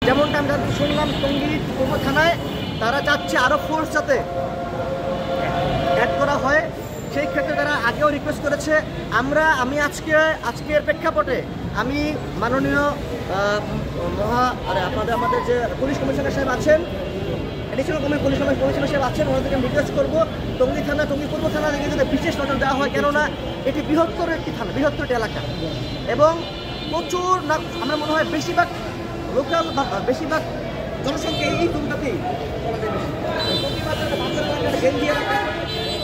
যেমনটা আমরা শুনলাম টঙ্গী পূর্ব থানায় তারা চাচ্ছে আরও ফোর্স যাতে অ্যাড করা হয়, সেই ক্ষেত্রে তারা আগেও রিকোয়েস্ট করেছে। আমি আজকের প্রেক্ষাপটে আমি মাননীয় আমাদের যে পুলিশ কমিশনার সাহেব আছেন, এডিশনাল পুলিশ কমিশনার সাহেব আছেন, ওনাদেরকে রিকোয়েস্ট করবো টঙ্গী পূর্ব থানা থেকে যদি বিশেষ নজর দেওয়া হয়, কেননা এটি বৃহত্তর একটি থানা, বৃহত্তর একটি এলাকা এবং প্রচুর আমার মনে হয় বেশিরভাগ জনসংখ্যা এই টঙ্গীতেই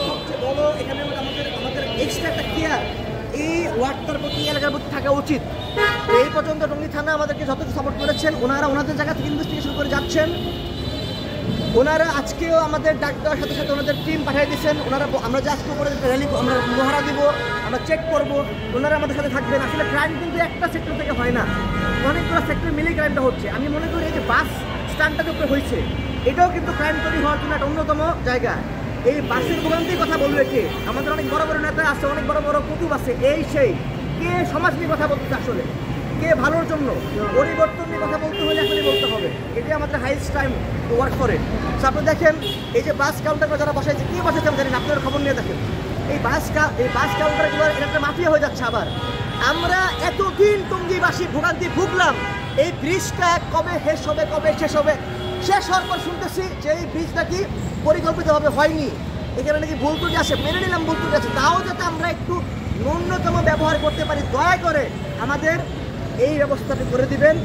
সবচেয়ে বড়। এখানে আমাদের এক্সট্রা একটা কেয়ার এই ওয়ার্ডটার প্রতি এলাকার প্রতি থাকা উচিত। এই পর্যন্ত টঙ্গী থানা আমাদেরকে যতটুকু সাপোর্ট করেছেন, ওনারা ওনাদের জায়গা থেকে ইনভেস্টিগেশন করে যাচ্ছেন। ওনারা আজকেও আমাদের ডাক দেওয়ার সাথে সাথে ওনাদের টিম পাঠিয়ে দিচ্ছেন। আমরা যে আজকে করে র্যালি আমরা মহড়া দিব, আমরা চেক করব, ওনারা আমাদের সাথে থাকবেন। আসলে ক্রাইম কিন্তু একটা সেক্টর থেকে হয় না, অনেকগুলো সেক্টর মিলে ক্রাইমটা হচ্ছে। আমি মনে করি এই যে বাস স্ট্যান্ডটা যখন হয়েছে, এটাও কিন্তু ক্রাইম তৈরি হওয়ার জন্য একটা অন্যতম জায়গা। এই বাসের ভোগান্তির কথা বলবে কে? আমাদের অনেক বড় বড় নেতা আছে, অনেক বড় বড় কুতুব আছে, এই সেই কে সমাজ নিয়ে কথা বলতেছে, আসলে কে ভালোর জন্য পরিবর্তন নিয়ে কথা বলতে হলে এখনই বলতে হবে। এটাই আমাদের হাইস্ট টাইম টু ওয়ার্ক করে। আপনি দেখেন এই যে বাস কাউন্টার যারা বসাইছে, কে বসাইছে আমি জানি না, আপনার খবর নিয়ে দেখেন এই বাস কাউন্টারগুলো এটা একটা মাফিয়া হয়ে যাচ্ছে। আবার আমরা এতদিন টঙ্গীবাসী ভোগান্তি ভুগলাম, এই ব্রিজটা কবে শেষ হবে, কবে শেষ হবে? শেষ হওয়ার পর শুনতেছি যে এই ব্রিজটা কি পরিকল্পিতভাবে হয়নি, এখানে নাকি ভুল ত্রুটি আছে। মেনে নিলাম ভুল ত্রুটি আছে, তাও যাতে আমরা একটু ন্যূনতম ব্যবহার করতে পারি, দয়া করে আমাদের এই ব্যবস্থাটা করে দিবেন।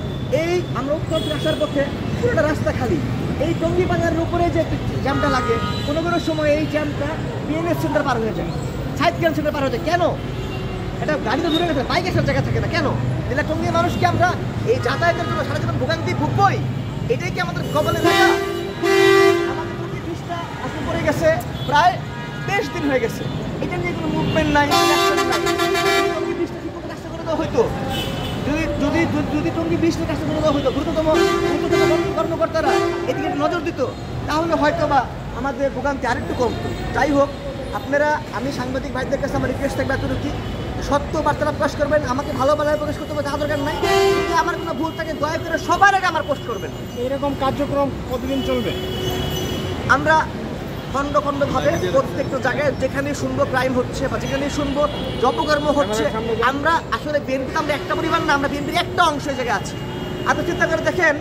এই আমরা উত্তর থেকে আসার পথে পুরোটা রাস্তা খালি, এই টঙ্গী বাজারের উপরে যে জ্যামটা লাগে, কোনো কোনো সময় এই জ্যামটা বিএনএস সেন্টার পার হয়ে যায়, সাইডগ্রাম সেন্টার পার হয়ে যায়। কেন? এটা গাড়ি তো ধরে গেছে, বাইক আসার জায়গা থাকে না কেন? দিলে টঙ্গীর মানুষকে আমরা এই যাতায়াতের জন্য সারা জীবন ভোগান্তি ভুগবই, এটাই কি আমাদের কবলে থাকা? আমাদের টঙ্গী ব্রিজটা আসলে পড়ে গেছে প্রায় 20 দিন হয়ে গেছে, এটা নিয়ে কোনো মুভমেন্ট নাই, টঙ্গী ব্রিজটা ঠিক মতো রাস্তা করে দেওয়া হয়তো, যদি টঙ্গী ব্রিজ নিয়ে কাজটা করে দেওয়া হতো, দ্রুততম কর্মকর্তারা এদিকে নজর দিত, তাহলে হয়তো বা আমাদের ভোগান্তি আরেকটু কমত। যাই হোক, আপনারা, আমি সাংবাদিক ভাইদের কাছে আমার রিকোয়েস্ট থাকবে এতটুকু, সত্য বার্তাটা প্রকাশ করবেন, আমাকে ভালো বেলায় প্রকাশ করতে হবে তা দরকার নাই। যদি আমার কোনো ভুল থাকে দয়া করে সবার আগে আমার পোস্ট করবেন। এরকম কার্যক্রম কতদিন চলবে? আমরা খণ্ড খণ্ডভাবে প্রত্যেকটা জায়গায় যেখানে শুনবো ক্রাইম হচ্ছে বা যেখানে শুনবো জপকর্ম হচ্ছে, আমরা আসলে বিএনপি আমরা একটা পরিবার না, আমরা বিএনপির একটা অংশ এই জায়গায় আছি। আপনি চিন্তা করে দেখেন,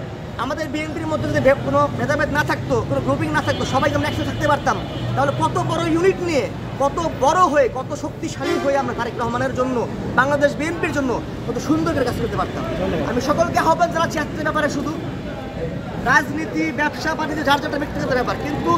আমাদের বিএনপির মধ্যে যদি কোনো ভেদাভেদ না থাকতো, কোনো গ্রুপিং না থাকতো, সবাই আমরা একসাথে থাকতে পারতাম, তাহলে কত বড় ইউনিট নিয়ে, কত বড় হয়ে, কত শক্তিশালী হয়ে আমরা তারেক রহমানের জন্য, বাংলাদেশ বিএনপির জন্য কত সুন্দর করে কাজ করতে পারতাম। আমি সকলকে আহ্বান জানাচ্ছি, একটা ব্যাপারে শুধু রাজনীতি, ব্যবসা বাণিজ্য যার যার ব্যক্তিগত ব্যাপার, কিন্তু